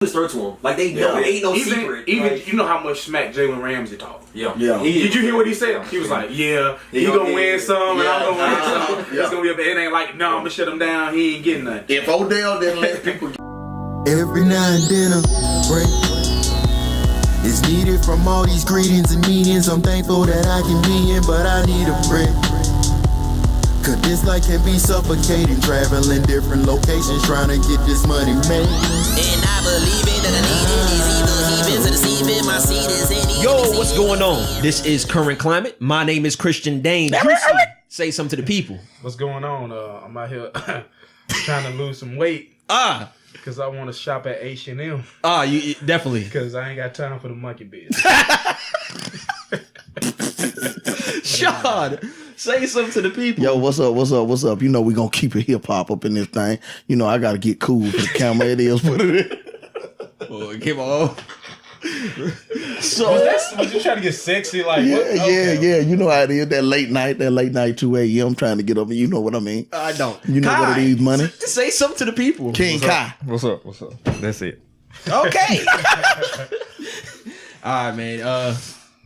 throw to him. Like they know it ain't no secret. Even like, you know how much smack Jalen Ramsey talk. Yeah. Did you hear what he said? He was like, "Yeah, he gonna win some, and I'm gonna win some. It's gonna be it ain't like no, I'm gonna shut him down. He ain't getting nothing." If Odell didn't let people every now and then a break is needed from all these greetings and meetings. I'm thankful that I can be in, but I need a break. Cause this life can be suffocating, traveling different locations, trying to get this money made. And I believe it that I need it. These evils are deceiving. My seed is in it. Yo, what's going on? This is Current Climate. My name is Christian Dane. Say something to the people. What's going on? I'm out here trying to lose some weight. Because I want to shop at H&M. You definitely. Because I ain't got time for the monkey biz. Sean, say something to the people. Yo, what's up? You know we gonna keep it hip hop up in this thing. You know I gotta get cool for the camera. It is what it is. Boy, come on. So was you trying to get sexy? Like yeah. You know how it is. That late night 2 a.m. trying to get up. You know what I mean? I don't. You know Kai, what it is, money. Say something to the people. King Kai. What's up? That's it. Okay. All right, man.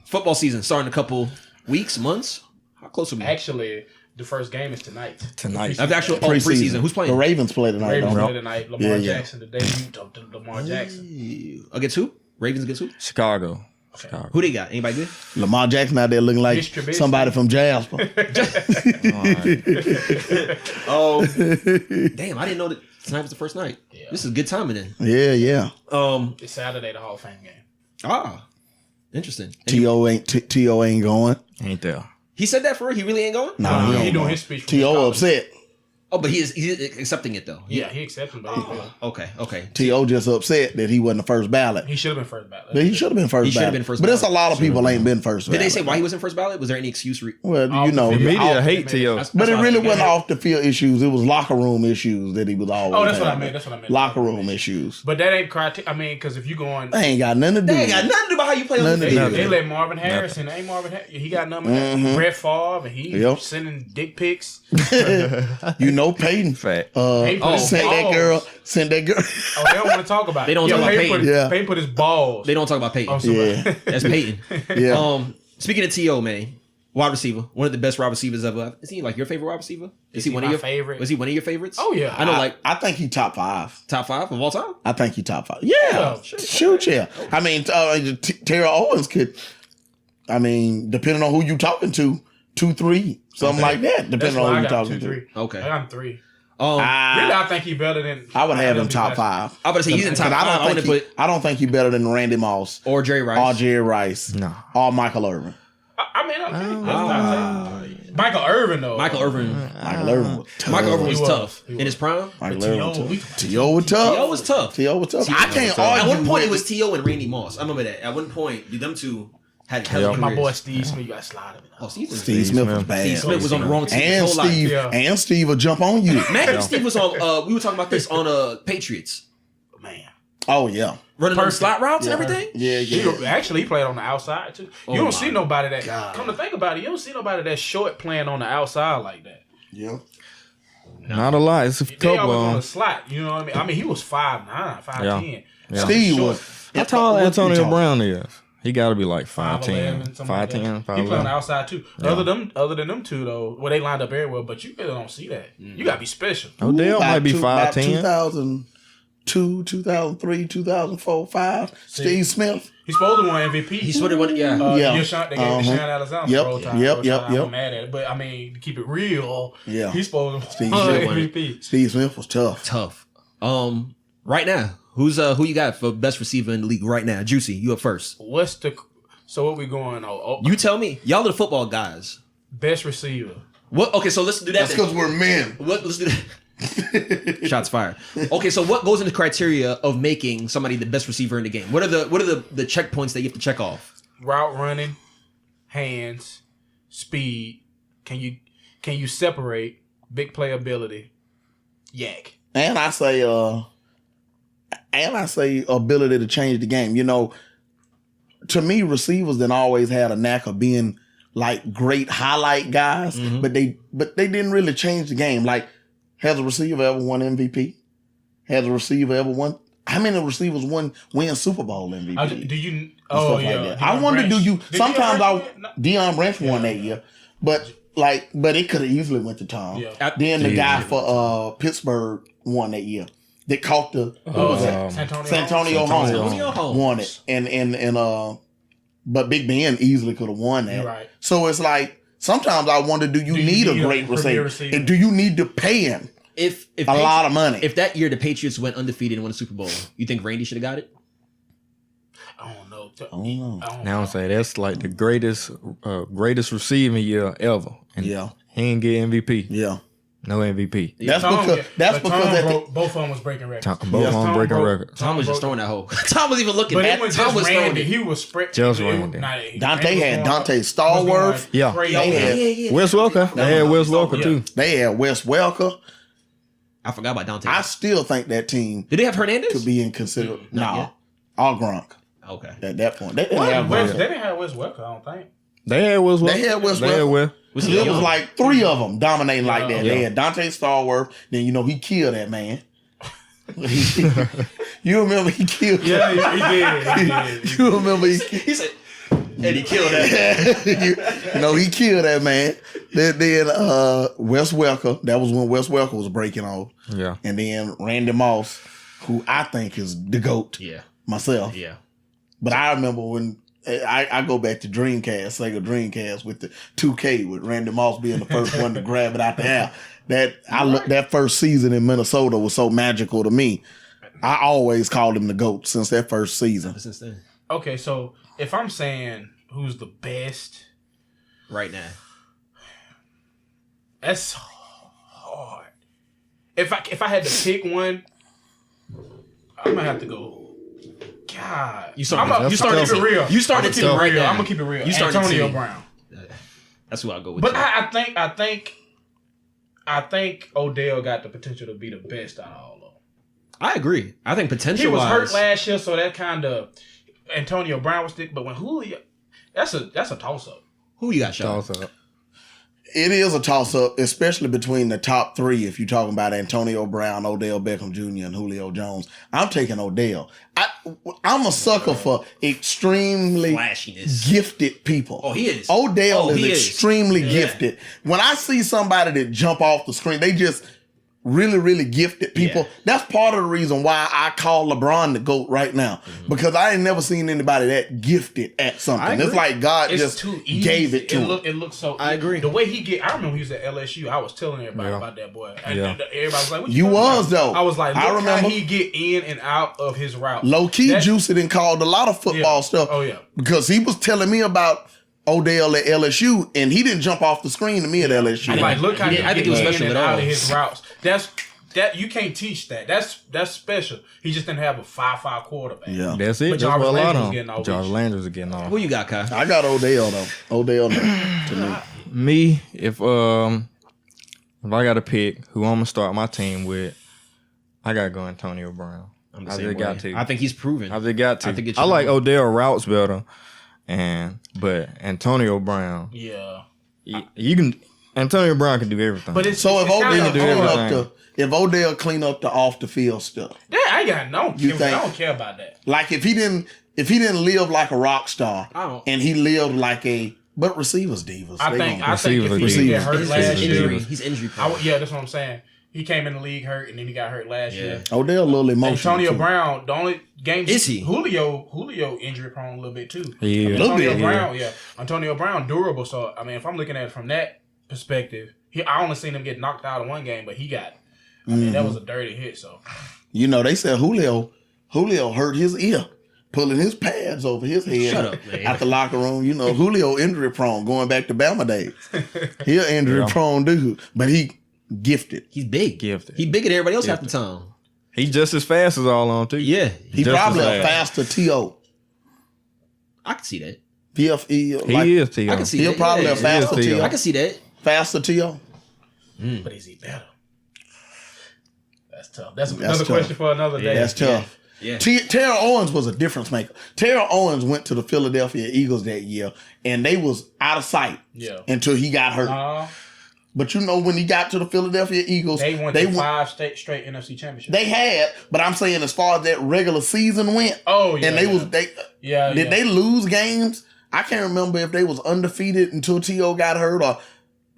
Football season starting in a couple weeks, months. How close are we? Actually, the first game is tonight. Tonight. That's actual preseason. Who's playing? The Ravens play tonight. Ravens don't play they? tonight. Lamar Jackson, the debut of Lamar Jackson. Against who? Ravens against who? Chicago. Who they got? Anybody good? Lamar Jackson out there looking like somebody from Jasper. Oh, damn! I didn't know that tonight was the first night. Yeah. This is good timing then. Yeah. It's Saturday, the Hall of Fame game. Interesting. T.O. ain't going. Ain't there. He said that for real? He really ain't going? No, he doing his speech. T.O. upset. Oh, but he's accepting it though. Yeah, he accepted, but Okay. T.O. just upset that he wasn't the first ballot. He should have been first ballot. He should have been first ballot. But there's a lot of people ain't been first ballot. Did they say why he wasn't first ballot? Was there any excuse? Well, you know, the media hate T.O. But it really wasn't off the field issues. It was locker room issues that he was always. Oh, that's what I meant. Locker room issues. But that ain't criteria. I mean, because if you going, they ain't got nothing to do. They ain't got nothing to do about how you play on the field. They let Marvin Harrison. Ain't Marvin Harrison? He got number Brett Favre, and he sending dick pics. You know, Peyton. Fact. Send that girl. Oh, they don't want to talk about it. They don't talk about Peyton. Peyton put his balls. They don't talk about Peyton. That's Peyton. Yeah. Speaking of T.O., man, wide receiver, one of the best wide receivers ever. Is he like your favorite wide receiver? Is he one of your favorite? Was he one of your favorites? Oh yeah. I know. I think he top 5. Top 5 of all time. I think he top 5. Yeah. Shoot, yeah. I mean, Terrell Owens could. I mean, depending on who you talking to, 2, 3, something like that. Depending on who you talking to. Okay. I got him 3. Really, I think he better than. I would have him top 5. I would say he's in top 5. I don't think he better than Randy Moss or Jerry Rice. No. Or Michael Irvin. I mean, Michael Irvin though. Michael Irvin was tough. Michael Irvin was tough in his prime. T.O. was tough. T.O. was tough. I can't argue. At one point, it was T.O. and Randy Moss. I remember that. At one point, them two had my boy Steve Smith. You got to slide him. Steve Smith was bad. Steve Smith was on the wrong team. And Steve will jump on you. Man, Steve was on. We were talking about this on Patriots. Man. Oh yeah. Running on slot routes and everything? Yeah. Actually, he played on the outside, too. You don't see nobody that... Come to think about it, you don't see nobody that short playing on the outside like that. Yeah. Not a lot. It's a couple they always on the slot, you know what I mean? I mean, he was 5'9", 5'10". Yeah. Steve was... How tall Antonio Brown is? He got to be like 5'10", 5'10", 5'11". He play on the outside, too. Yeah. Other than them two, though, well, they lined up very well, but you really don't see that. You got to be special. Odell might be 5'10". 2002, 2003, 2004, 5. Steve Smith. He's supposed to win MVP. He's supposed to win, yeah. They gave Deshaun Alexander roll time. Yep. I'm mad at it. But, I mean, to keep it real, he's supposed to win MVP. Steve Smith was tough. Right now, who you got for best receiver in the league right now? Juicy, you up first. So what we going on? You tell me. Y'all are the football guys. Best receiver. What? Okay, so let's do that. That's because we're men. Let's do that. Shots fired. Okay, so what goes into criteria of making somebody the best receiver in the game? What are the checkpoints that you have to check off? Route running, hands, speed. Can you separate? Big playability. Yak. And I say ability to change the game. You know, to me, receivers then always had a knack of being like great highlight guys, but they didn't really change the game. Like, has a receiver ever won MVP? Has a receiver ever won how many receivers win Super Bowl MVP? Do you? Stuff like that. I wonder, do you? Sometimes Deion Branch won that year, but it could have easily went to Tom. Yeah. Then the guy for Pittsburgh won that year. That caught the Santonio Holmes won it, and but Big Ben easily could have won that. Right. So it's like sometimes I wonder, do you need a great receiver, and do you need to pay him if a lot of money? If that year the Patriots went undefeated and won a Super Bowl, you think Randy should have got it? I don't know. Now I'm saying that's like the greatest receiving year ever. And he ain't get MVP. Yeah. No MVP. That's because both of them was breaking records. Both of them breaking records. Tom was just throwing that hole. Tom was even looking at. Tom was throwing it. He was spread. Just Randy. Dante had Dante Stallworth. Yeah. They had Wes Welker. They had Wes Welker too. They had Wes Welker. I forgot about Dante. I still think that team. Did they have Hernandez? Could be in consideration. No, all Gronk. Okay. At that point, they didn't have Wes Welker. I don't think. They had Wes Welker. They had Wes Welker. It was like three of them dominating like that. They had Dante Stallworth. Then he killed that man. You remember he killed? Yeah, he did. You remember he said, and he killed that. he killed that man. Then Wes Welker. That was when Wes Welker was breaking off. Yeah. And then Randy Moss, who I think is the GOAT. Yeah. Myself. Yeah. But I remember when I go back to Dreamcast, Sega Dreamcast with the 2K with Randy Moss being the first one to grab it out the air. That first season in Minnesota was so magical to me. I always called him the GOAT since that first season. Since then. Okay, so if I'm saying who's the best right now, that's hard. If I had to pick one, I'm gonna have to go. God, you started to keep it real. You started to right now. I'm gonna keep it real. You started Antonio Brown. That's who I'll go with. But I think Odell got the potential to be the best out of all of them. I agree. I think potential. He was hurt last year, so that kind of Antonio Brown was stick. But when Julio, that's a toss up. Who you got, Sean? Toss up. It is a toss up, especially between the top three. If you're talking about Antonio Brown, Odell Beckham Jr., and Julio Jones, I'm taking Odell. I'm a sucker for extremely flashiness, gifted people. Oh, he is. Odell is extremely gifted. When I see somebody that jump off the screen, they just really, really gifted people. Yeah. That's part of the reason why I call LeBron the GOAT right now. Mm-hmm. Because I ain't never seen anybody that gifted at something. It's like God just gave it to him. It looks so. I agree. The way I remember he was at LSU. I was telling everybody about that boy. And everybody was like, what you was though. I was like, look, I remember how he get in and out of his route. Low key, Juicy done called a lot of football stuff. Oh yeah. Because he was telling me about Odell at LSU, and he didn't jump off the screen to me at LSU. I'm like, look how he get in and out of his routes. That you can't teach that. That's special. He just didn't have a 5'5" quarterback. Yeah, that's it. But Jarvis Landry was getting off. Who you got, Kai? I got Odell though. Odell to me. Me, if I got to pick who I'm gonna start my team with, I gotta go Antonio Brown. I just got to. I think he's proven. I just got to. I like Odell routes better, but Antonio Brown. Yeah. You can. Antonio Brown can do everything. But if Odell clean up the off the field stuff, I don't care about that. Like if he didn't live like a rock star, and he lived like but receivers divas. I think if he get hurt last year, he's injury prone. That's what I'm saying. He came in the league hurt, and then he got hurt last year. Odell a little emotional. Antonio too. Brown, the only game is he? Julio injury prone a little bit too. Antonio Brown durable. So I mean, if I'm looking at it from that perspective, I only seen him get knocked out in one game, but he got. I mean, that was a dirty hit. So, they said Julio hurt his ear, pulling his pads over his head. Shut up, man. At the locker room. Julio injury prone, going back to Bama days. He an injury prone dude, but he gifted. He's big. Gifted. He bigger than everybody else half the time. He's just as fast as all on too. Yeah. He probably a faster T.O. I can see that. PFE. He is T.O. I can see He'll that. probably a faster T.O. I can see that. Faster T.O. But is he better? That's tough. That's another question for another day. That's tough. Yeah. Terrell Owens was a difference maker. Terrell Owens went to the Philadelphia Eagles that year, and they was out of sight until he got hurt. But you know, when he got to the Philadelphia Eagles, they won 5 straight NFC championships. They had, but I'm saying as far as that regular season went, and did they lose games? I can't remember if they was undefeated until T.O. got hurt, or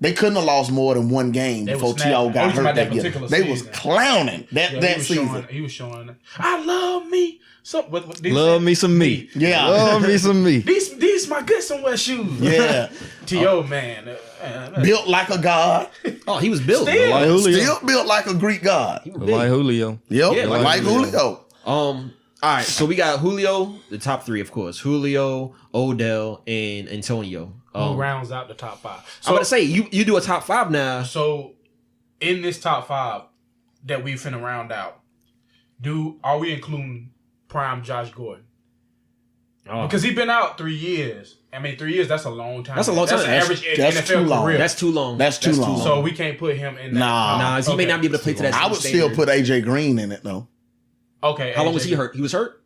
they couldn't have lost more than one game before T.O. got hurt that year. They was clowning that season. He was showing, I love me. Love me some me. Yeah. Love me some me. These my good somewhere shoes. Yeah. T.O. man. Built like a god. Oh, he was built. Still built like a Greek god. Like Julio. Yep. Yeah, like Julio. All right, so we got Julio, the top 3, of course. Julio, Odell, and Antonio. Who rounds out the top 5? So I'm gonna say you do a top 5 now. So in this top 5 that we finna round out, are we including prime Josh Gordon? Because he's been out 3 years. I mean, 3 years, that's a long time. That's a long time. That's average that's NFL career. That's too long. That's too long. So we can't put him in that. Nah. He may not be able to play to that. I would still put AJ Green in it though. Okay. How long was he hurt? He was hurt?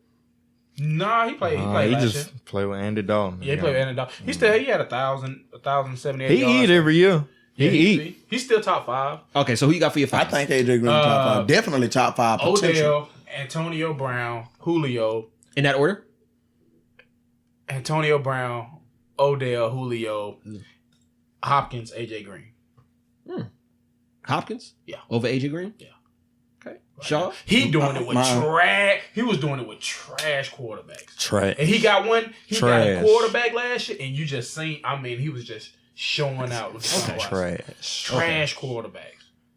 Nah, he played. He played He last just year. played with Andy Dalton. Yeah, he played with Andy Dalton. He had 1,078 yards. He eat every year. He's still top 5. Okay, so who you got for your 5? I think AJ Green top 5. Definitely top 5 potential. Odell, Antonio Brown, Julio. In that order? Antonio Brown, Odell, Julio, Hopkins, AJ Green. Hopkins? Yeah. Over AJ Green? Yeah. Okay. Shaw? He doing it with trash. He was doing it with trash quarterbacks. Trash. And he got a quarterback last year, and you just seen. I mean, he was just showing out with trash quarterbacks.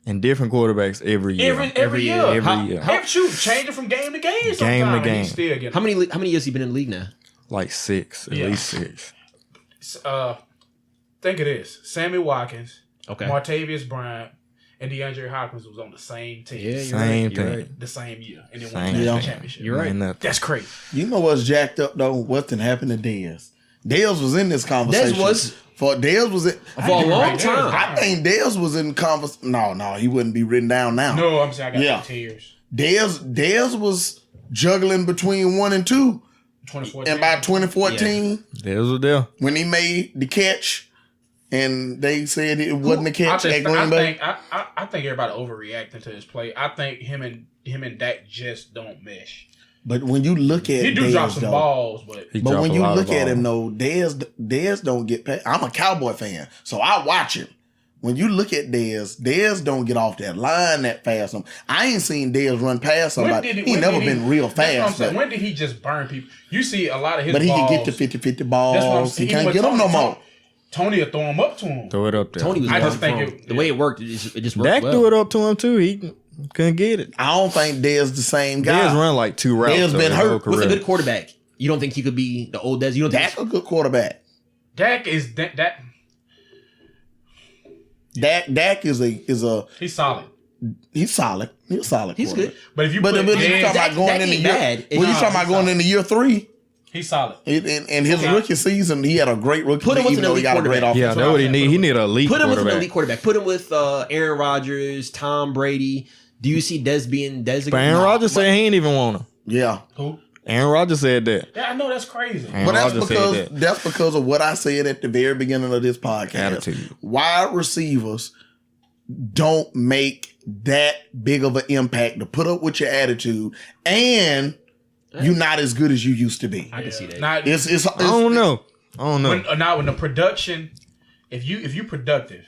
And different quarterbacks every year. Every year. Every year. Changing from game to game. Game to game. Still getting how many years he been in the league now? Like 6, at least 6. Think of this: Sammy Watkins, okay, Martavius Bryant, and DeAndre Hopkins was on the same team. Yeah, same thing. Right. The same year, and then won the championship. You're right. That's crazy. You know what's jacked up though? What done happened to Dez? Dez was in this conversation. Dez was for a long time. I think Dez was in conversation. No, he wouldn't be written down now. No, I'm saying I got tears. Dez was juggling between 1 and 2. 2014. And by 2014, Dez was there when he made the catch, and they said it wasn't a catch at Green Bay. I think everybody overreacting to his play. I think him and Dak just don't mesh. But when you look at he do Dez, drop some balls, but when you look at him though, Dez don't get past. I'm a Cowboy fan, so I watch him. When you look at Dez don't get off that line that fast. I ain't seen Dez run past somebody. He never been real fast. When did he just burn people? You see a lot of his balls. But he can get to 50-50 balls. He can't get them no more. Tony will throw him up to him. Throw it up there. Tony was the way it worked, it just worked Dak threw it up to him too. He couldn't get it. I don't think Dez the same guy. Dez run like 2 routes. Dez been hurt. With a good quarterback. You don't think he could be the old Dez? You don't think Dak a good quarterback. Dak is that. Dak is a. He's solid. He's solid. He's a solid. He's good. But if you you talking about going in the year, when you talking about going into year 3, he's solid. In his rookie season, he had a great rookie. Put him with even an though he elite got a great offense. Yeah, that's what he need. He need an elite. Put him with an elite quarterback. Put him with Aaron Rodgers, Tom Brady. Do you see Dez being designated? But Aaron Rodgers said he ain't even want him. Yeah. Who? Aaron Rodgers said that. Yeah, I know that's crazy. But that's because of what I said at the very beginning of this podcast. Attitude. Wide receivers don't make that big of an impact to put up with your attitude, and you're not as good as you used to be. I can see that. I don't know. When the production, if you productive,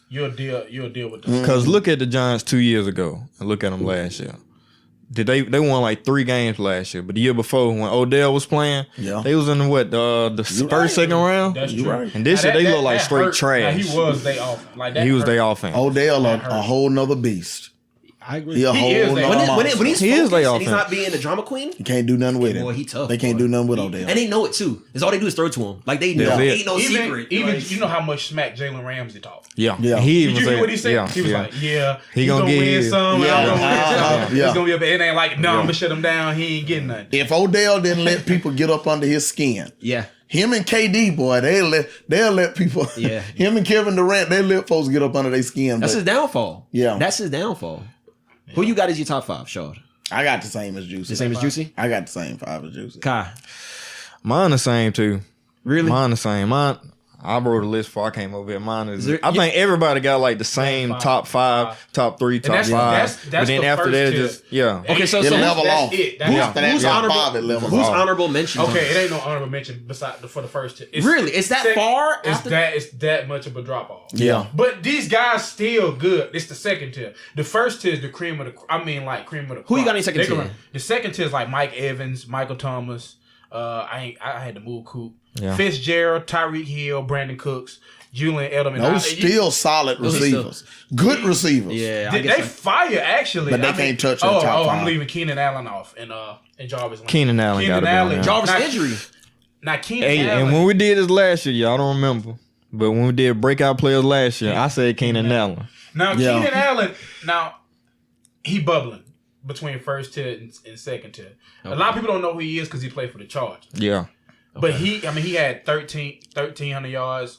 you'll deal with this. Because look at the Giants 2 years ago and look at them last year. They won like 3 games last year, but the year before when Odell was playing, they was in the first second round. That's true. Right. And this year they look like straight trash. Now, he was their offense. Like that he was their offense. Odell a whole nother beast. I agree. He a whole nother monster. When he's He is focused their and he's offense. not being the drama queen, You can't do nothing with him. boy, he tough. They can't do nothing with Odell. And they know it too. It's all they do is throw to him. Like they know. That's it. Ain't no secret. Even Like, you know how much smack Jalen Ramsey talked. Yeah. He Did even you hear what he said? Yeah, He was like, he gonna win get some. Yeah. I'm gonna win some. Yeah. It's gonna be it ain't like, no, I'm gonna shut him down. He ain't getting nothing. If Odell didn't let people get up under his skin, yeah. him and KD, boy, they'll let people. Yeah. Him and Kevin Durant, they let folks get up under their skin. That's but his downfall. Yeah. That's his downfall. Who you got as your top 5, Shaw? I got the same as Juicy. The same as Juicy? I got the same 5 as Juicy. Kai. Mine the same too. Really? Mine the same. Mine I wrote a list before I came over here. Mine is. there- I think everybody got like the same top 5, top 3, top 5. that's but then the after first that, tier. just yeah. Okay, so It'll level that's off. it. That's After that, who's top honorable? 5, it levels Who's off. honorable mentions? Okay, it ain't no honorable mention for the first tier. Really? It's that far after? It's that much of a drop off. Yeah. But these guys still good. It's the second tier. The first tier is the cream of the. I mean, like cream of the. Who you crop. got in second They can tier? run- The second tier is like Mike Evans, Michael Thomas. I had to move Coop. Yeah. Fitzgerald, Tyreek Hill, Brandon Cooks, Julian Edelman. Those still solid Those are receivers. Good receivers. Yeah, I They guess. fire actually, But they can't touch the top I'm five. leaving Keenan Allen off and Jarvis. Landry. Keenan Allen gotta be on there. Jarvis Not- injury. Not Keenan Hey, Allen. and when we did this last year, y'all don't remember. But when we did breakout players last year, I said Keenan Allen. Now Yeah. Keenan Allen, he bubbling between first tier and second tier. A lot of people don't know who he is because he played for the Chargers. Yeah. But he had 1,300 yards,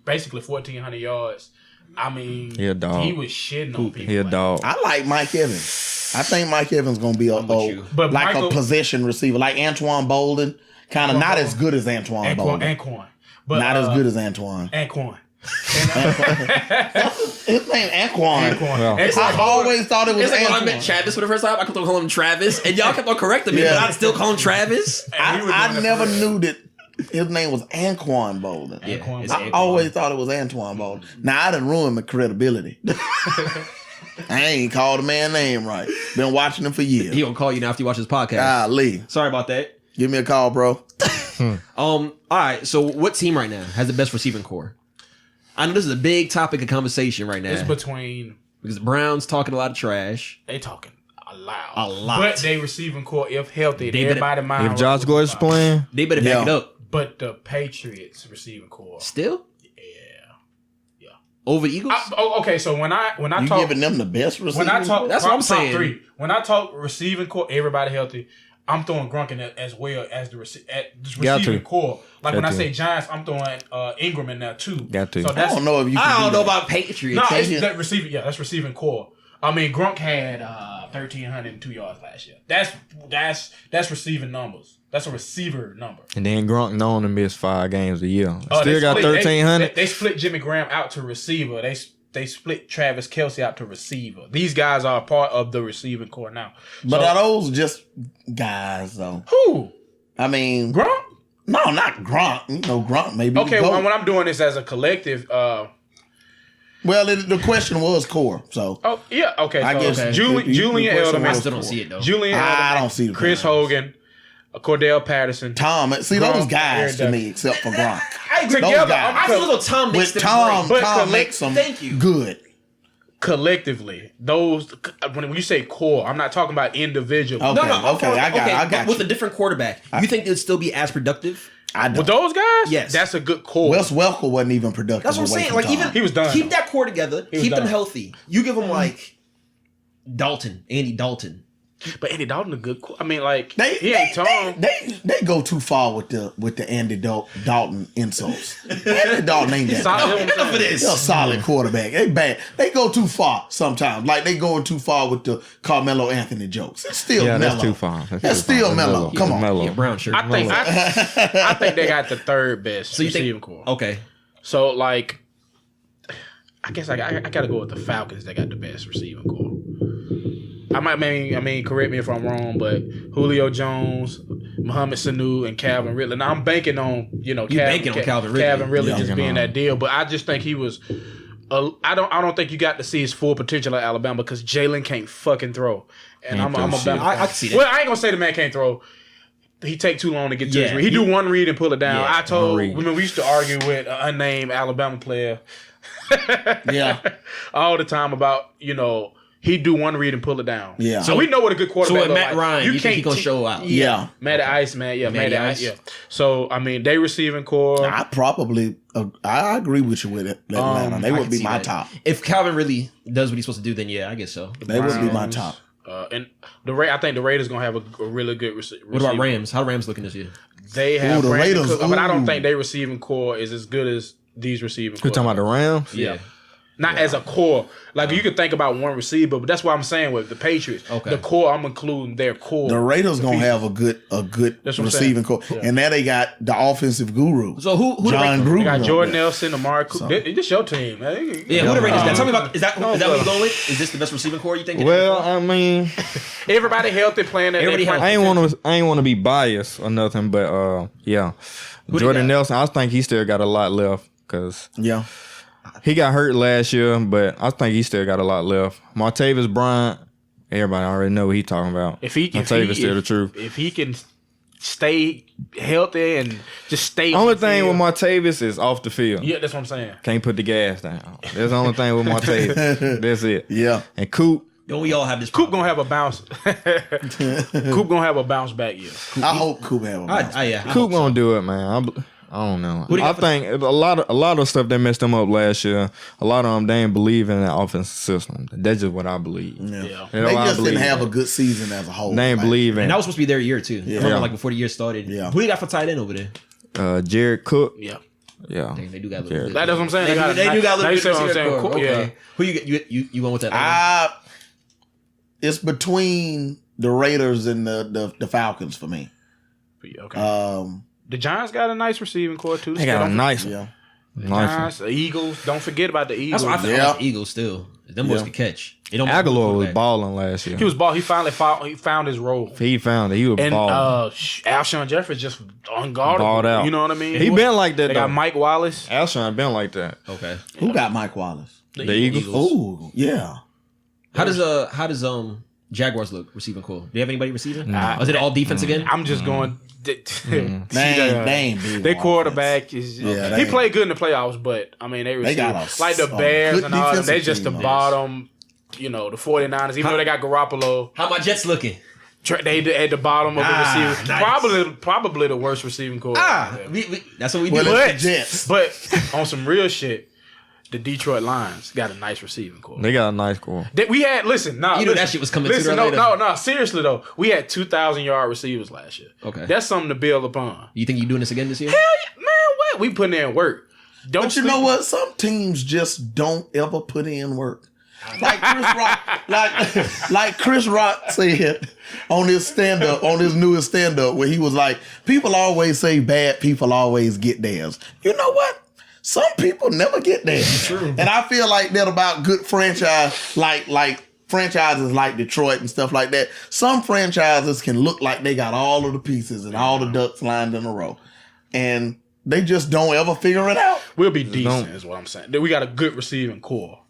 basically 1,400 yards. I mean, He a dog. he was shitting on people. He a dog. I like Mike Evans. I think Mike Evans gonna be But like Michael- a possession receiver, like Antoine Bolden. Kind of not as good as Antoine Bolden. Anquan. But, Not as good as Antoine. Anquan. His name Anquan. Well, I always thought it was It's like when I Antoine. met Travis for the first time, I kept on calling him Travis, and y'all kept on correcting me, Yeah. but I'd still call him Travis. I never knew that his name was Anquan Bolden. Yeah, it's I Anquan. always thought it was Antoine Bolden. Now I done ruined my credibility. I ain't called the man name right. Been watching him for years. He gonna call you now after you watch this podcast. Golly. Sorry about that. Give me a call, bro. All right. So, what team right now has the best receiving core? I know this is a big topic of conversation right now It's between, because the Browns talking a lot of trash. they talking a lot. A lot. But they receiving core, if healthy, They better- everybody mind. if Josh Gordon's playing, They better back it Yeah. up. But the Patriots receiving core. Still Yeah. over the Eagles. Okay, so when I You talk giving them the best receiver? when I talk That's what I'm top saying. 3, when I talk receiving core, everybody healthy. I'm throwing Gronk in there as well as the Got receiving to. core. Like Got when I to. say Giants, I'm throwing Ingram in there too. Got to. So I that's don't know if you can I don't do know that. about Patriots. no, it's that receiving. Yeah, that's receiving core. I mean, Gronk had 1,302 yards last year. That's receiving numbers. That's a receiver number. and then Gronk known to miss 5 games a year. They Still got split- 1,300. They split Jimmy Graham out to receiver. They split Travis Kelce out to receiver. These guys are part of the receiving core now. But So- are those just guys, though? who? I mean, Gronk? no, not Grunt. You know, Grunt maybe. Okay, the well, GOAT. when I'm doing this as a collective, Well, the question was core, so oh yeah, okay. I So guess okay. Julian the question Edelman, I was still don't core. see it though. Julian I Edelman, don't see the Chris point. Hogan, Cordell Patterson. Tom. See, those Gronk, guys to Aaron me, except for Grunt. Together, guys. I feel as though Tom makes With them Tom, great. Tom But makes them thank you. good. collectively, those when you say core, I'm not talking about individual. Okay. I got but with you. a different quarterback, you think they'd still be as productive? I With don't. those guys, Yes. that's a good core. Wes Welker wasn't even productive. That's what I'm away saying. from Like Tom. even He was done. keep that core together, was keep them done. healthy. You give them like Andy Dalton. But Andy Dalton a good core. I mean, like They ain't Tom. they go too far with the Andy Dalton insults. Andy Dalton ain't that. Solid- bad. Enough of this. They're a solid quarterback. They bad. They go too far sometimes. Like they going too far with the Carmelo Anthony jokes. It's still Yeah, mellow. that's too far. That's still mellow. Come on. Mellow. Yeah, brown shirt. I think they got the third best so you receiving think? core. Okay. So like, I guess I gotta go with the Falcons. They got the best receiving core. I mean, correct me if I'm wrong, but Julio Jones, Mohamed Sanu, and Calvin Ridley. Now I'm banking on banking on Calvin Ridley. Calvin Ridley Yeah. just being that deal, but I just think he was. I don't think you got to see his full potential at Alabama because Jalen can't fucking throw, and I'm a throw Bama shit. I fan. can see that. Well, I ain't gonna say the man can't throw. He take too long to get to his Yeah, read. He do one read and pull it down. Yeah, I told read. we used to argue with an unnamed Alabama player Yeah. all the time about he do one read and pull it down. Yeah. So we know what a good So quarterback. with look Matt like. Ryan, you think he gonna show out? Yeah. Matty Ice, man. Yeah, Matty Matty Ice. Ice. Yeah. So I mean, they receiving core. I probably I agree with you with it. Atlanta. They I would can be see my that. top. If Calvin really does what he's supposed to do, then yeah, I guess so. They would be my Browns, top. And I think the Raiders gonna have a really good receiver. What about Rams? How Rams looking this year? They have the Brandon Raiders, Cooks, but I don't ooh. think they receiving core is as good as these receiving You core. talking about the Rams? Yeah. Not as a core. Like you could think about one receiver, but that's what I'm saying with the Patriots. Okay. The core, I'm including their core. The Raiders gonna have a good receiving core, and now they got the offensive guru. So who John the Gruden? They got Jordan Nelson, Amari Cooper. This your team, man. Yeah, who the Raiders got? Tell me about. Is that what you're going with? Is this the best receiving core you think? Well, I mean, Everybody healthy playing. Everybody healthy. I ain't want to be biased or nothing, but yeah, Jordan Nelson. I think he still got a lot left because he got hurt last year, but I think he still got a lot left. Martavis Bryant, everybody already know what he's talking about. Martavis still the truth. If he can stay healthy and just stay. Only thing with Martavis is off the field. Yeah, that's what I'm saying. Can't put the gas down. That's the only thing with Martavis. That's it. Yeah. And Coop. Don't we all have this? Coop gonna have a bounce. Coop gonna have a bounce back year. I hope Coop have a bounce. Coop gonna do it, man. I don't know. I think a lot of stuff that messed them up last year. A lot of them they ain't believe in the offensive system. That's just what I believe. Yeah. They just didn't have a good season as a whole. They ain't believe in. And that was supposed to be their year too. Yeah. I remember like before the year started. Yeah. Who do you got for tight end over there? Jared Cook. Yeah. Yeah. Dang, they do got a little bit. That's what I'm saying. They do got a little bit. What I'm saying. Cool. Okay. Yeah. Who you went with that? It's between the Raiders and the Falcons for me. Okay. The Giants got a nice receiving core too. They got a nice one. Yeah. The Giants, the Eagles. Don't forget about the Eagles. That's what I think about the Eagles still. Them boys can catch. Aguilar was balling last year. He was ball. He finally found his role. He found it. He was balling. Alshon Jeffrey just unguardable. Balled out. You know what I mean? He been like that. They got Mike Wallace. Alshon been like that. Okay. Who got Mike Wallace? The Eagles. Oh, yeah. How does Jaguars look receiving core? Do you have anybody receiving? Is it all defense again? I'm just going. They quarterback is. He played good in the playoffs, but I mean they got like the Bears and all them. They just the bottom. You know the 49ers, even though they got Garoppolo. How my Jets looking? They at the bottom of the receiver. Nice. Probably the worst receiving core. That's what we do. But on some real shit. The Detroit Lions got a nice receiving core. They got a nice core. We had that shit was coming. No. Seriously though, we had 2,000-yard receivers last year. Okay, that's something to build upon. You think you doing this again this year? Hell yeah, man! What we putting in work? But you know what? Some teams just don't ever put in work. Like Chris Rock, like Chris Rock said on his newest stand up, where he was like, "People always say bad people always get theirs." You know what? Some people never get there. True. And I feel like that about good franchise, like franchises like Detroit and stuff like that. Some franchises can look like they got all of the pieces and all the ducks lined in a row. And they just don't ever figure it out. We'll be decent is what I'm saying. We got a good receiving core.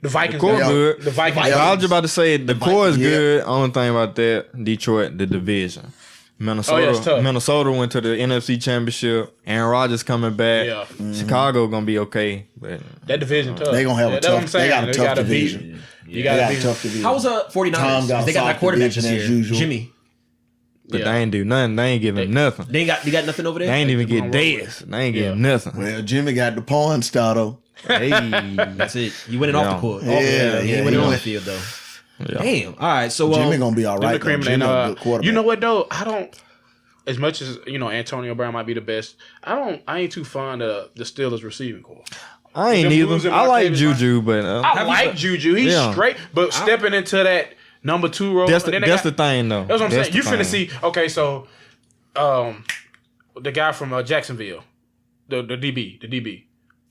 The Vikings core good. The Vikings. I was just about to say the core is good. Only thing about that, Detroit, the division. Minnesota went to the NFC Championship. Aaron Rodgers coming back. Yeah. Mm-hmm. Chicago gonna be okay, but that division tough. They gonna have a tough. They got a tough division. You got a tough division. How was 49ers? They got that quarterback this year, Jimmy. But they ain't do nothing. They ain't giving nothing. They got nothing over there. They ain't even get days. They ain't getting nothing. Well, Jimmy got the pawn star though. Hey, that's it. You winning off the court. He winning on the field though. Yeah. Damn. All right. So Jimmy gonna be all right. Jimmy a good quarterback. You know what though? I don't. As much as Antonio Brown might be the best, I ain't too fond of the Steelers receiving core. I ain't either. I like Juju, but I like Juju. He's straight, but stepping into that number 2 role. That's the thing, though. That's what I'm saying. You finna see. Okay, so the guy from Jacksonville, the DB.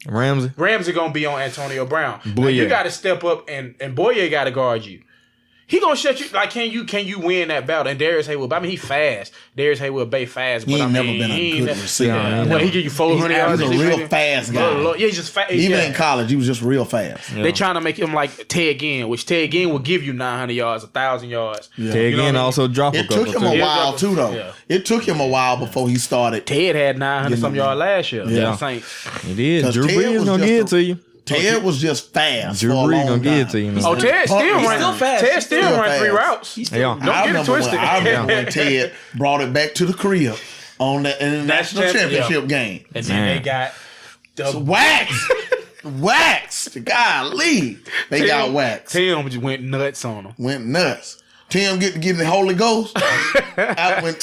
Ramsey gonna be on Antonio Brown. You got to step up, and Boyer got to guard you. He gonna shut you. Like, can you win that battle? And Darius Haywood. I mean, he fast. Darius Haywood Bay fast. But he ain't never been a good receiver. Well, he give you 400 yards. He's a real fast guy. Yeah, he's just fast. Even in college, he was just real fast. Yeah. They trying to make him like Ted Ginn, which Ted Ginn will give you 900 yards, 1,000 yards. Yeah. Ted Ginn also dropped a couple. It took him a while too, though. Yeah. It took him a while before he started. Ted had 900 some yards last year. Yeah, he did. Drew Brees gonna give it to you. Ted was just fast. Drew Brees gonna give it to you. Oh, Ted still run fast. Ted still run 3 routes. Don't get it twisted. I remember when Ted brought it back to the crib on the national championship game. And then they got waxed. Golly, they got waxed. Tim just went nuts on them. Went nuts. Tim get the Holy Ghost.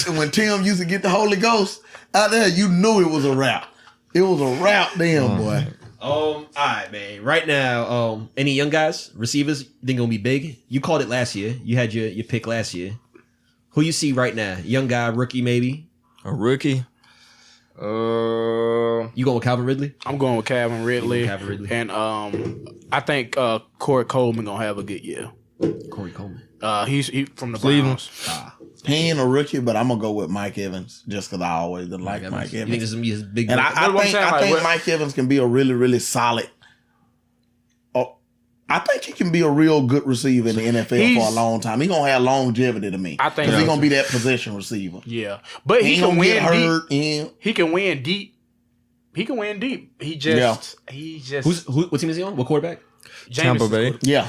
When Tim used to get the Holy Ghost out there, you knew it was a wrap. It was a wrap, damn boy. All right, man. Right now, any young guys, receivers, think gonna be big? You called it last year. You had your pick last year. Who you see right now? Young guy, rookie, maybe. A rookie. You going with Calvin Ridley? I'm going with Calvin Ridley. Calvin Ridley. And I think Corey Coleman gonna have a good year. Corey Coleman. He's from the Cleveland. Browns. He ain't a rookie, but I'm gonna go with Mike Evans just because I always like Mike You think Evans. this is gonna be his big? And break? I think Mike Evans can be a really, really solid. I think he can be a real good receiver in the NFL for a long time. He gonna have longevity to me. I think he's gonna be that possession receiver. Yeah, but he can win deep. He can win deep. He can win deep. He just. What team is he on? What quarterback? Tampa Bay. Yeah.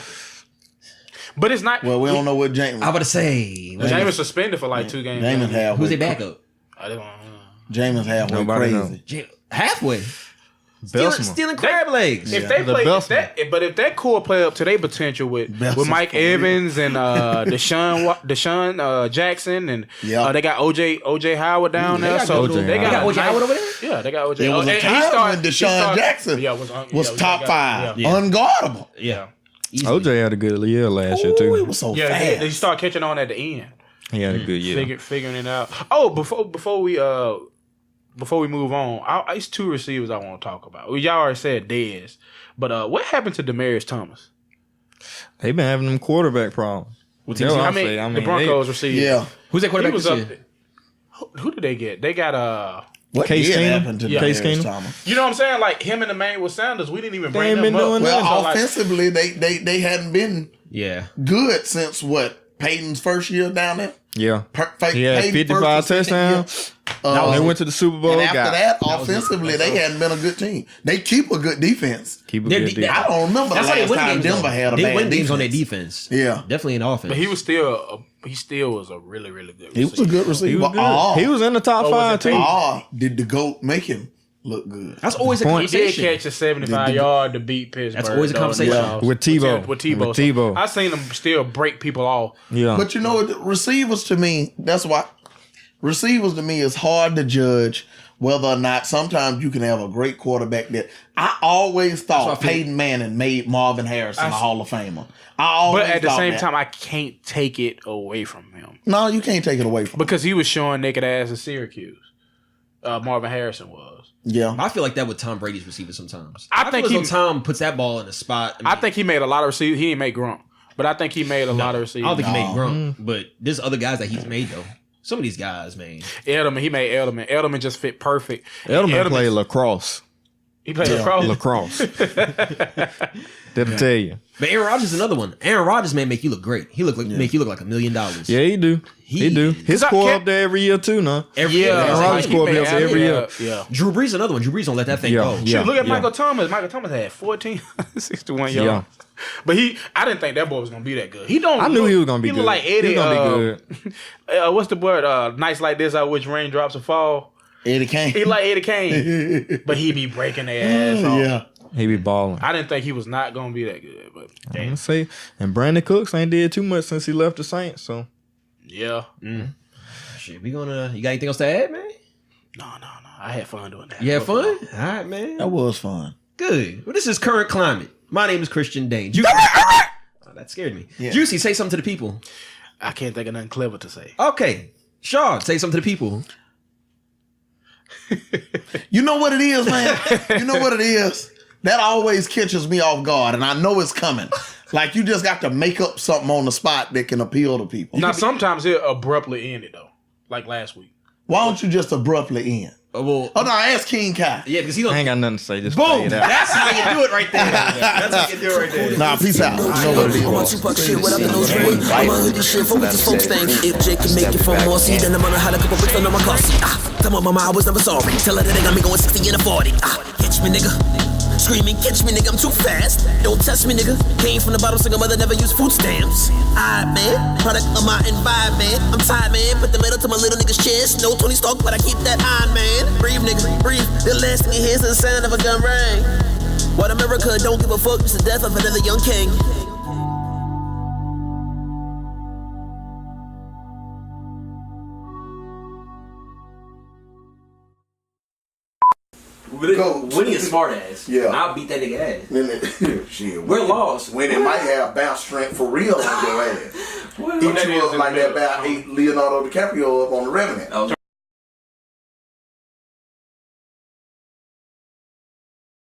But it's not. Well, we don't know what James. I'm about to say. James suspended for like 2 games. James halfway. Who's their backup? I don't know. James halfway Nobody crazy. Halfway. Bessemer. Stealing crab legs. If they play, if that core play up to their potential with Mike Evans and Deshaun Jackson and they got OJ Howard down there. So they got OJ Howard over there. Yeah, they got OJ. It was a time when Deshaun Jackson was top 5, unguardable. Yeah. OJ had a good year last year too. It was so fast. They start catching on at the end. He had a good year. Figuring it out. Oh, before we move on, it's 2 receivers I want to talk about. Y'all already said Dez, but what happened to Demaryius Thomas? They been having them quarterback problems. The Broncos receiver. Yeah. Who's that quarterback? Who did they get? They got What Case did Keenum? happen to Case Demaryius Keenum? Thomas? You know what I'm saying? Like him and Emmanuel Sanders, we didn't even bring ain't them been up. doing Well, nothing. offensively, they hadn't been good since Peyton's first year down there. Yeah. He had Peyton's 55 first or second touchdowns. They went to the Super Bowl. And after that, offensively, they hadn't been a good team. They keep a good defense. Keep a good defense. I don't remember the last time Denver had a bad They win games defense. on their defense. Yeah. Definitely in offense. But he still was a really, really good receiver. He was a good receiver. He was good. He was in the top 5 too. Did the GOAT make him look good? That's always a He conversation. did catch a 75-yard to beat Pittsburgh. That's always a conversation. With Tebow. With Tebow. I seen him still break people off. Yeah. But you know, receivers to me, that's why receivers to me is hard to judge whether or not sometimes you can have a great quarterback that I always thought Peyton Manning made Marvin Harrison a Hall of Famer. But at the same time, I can't take it away from him. No, you can't take it away from him. Because he was showing naked ass in Syracuse. Marvin Harrison was. Yeah. I feel like that with Tom Brady's receivers sometimes. I think feel Tom puts that ball in the spot. I think he made a lot of receivers. He didn't make Gronk. But I think he made a lot of receivers. I don't think he made Gronk. But there's other guys that he's made, though. Some of these guys, man. He made Edelman. Edelman just fit perfect. Edelman played lacrosse. He played lacrosse? Lacrosse. That'll tell you. But Aaron Rodgers is another one. Aaron Rodgers, man, make you look great. He make you look like $1 million. Yeah, he do. He do. His score up there every year too, no? Every year. Aaron Rodgers score up there every year. Yeah. Drew Brees, another one. Drew Brees don't let that thing go. Shoot, look at Michael Thomas. Michael Thomas had 61 yards. Yeah. But I didn't think that boy was gonna be that good. I knew he was gonna be good. He looked like Eddie. He was gonna be good. What's the word? Nights like this, I wish raindrops would fall. Eddie Kane. He like Eddie Kane, but he be breaking their ass off. Yeah. He be balling. I didn't think he was not gonna be that good, but damn. Say, and Brandon Cooks ain't did too much since he left the Saints. So yeah. Shit, you got anything else to add, man? No. I had fun doing that. You had fun? All right, man. That was fun. Good. Well, this is Current Climate. My name is Christian Dane. Juicy. That scared me. Yeah. Juicy, say something to the people. I can't think of nothing clever to say. Okay. Shaw, say something to the people. You know what it is, man? You know what it is? That always catches me off guard, and I know it's coming. Like, you just got to make up something on the spot that can appeal to people. Now, sometimes it abruptly ended, though. Like last week. Why don't you just abruptly end? Well, no, ask King Kai. Yeah, because he don't. I ain't got nothing to say. Just boom. That's how you do it right there. That's how you do it right there. Nah, peace out. You know what it is. I'm on Tupac shit without the nose ring. I'm on hoodie shit for what the folks think. If Jake can make it from Morsi, then I'm gonna hide a couple bricks under my car seat. Tell my mama I was never sorry. Tell her that they got me going 60 and a 40. Catch me, nigga. Screaming, catch me, nigga, I'm too fast. Don't test me, nigga. Came from the bottom, single mother never used food stamps. Alright, man. Product of my environment. I'm tired, man. Put the metal to my little nigga's chest. No Tony Stark, but I keep that iron, man. Breathe, nigga, breathe. The last thing you hear is the sound of a gun ring. What America don't give a fuck, it's the death of another young king. Winnie a smart ass. Yeah. I'll beat that nigga ass. Shit, We're lost. When it might have bounce strength for real on your ass. What? Eat you up like that about ate Leonardo DiCaprio up on The Revenant.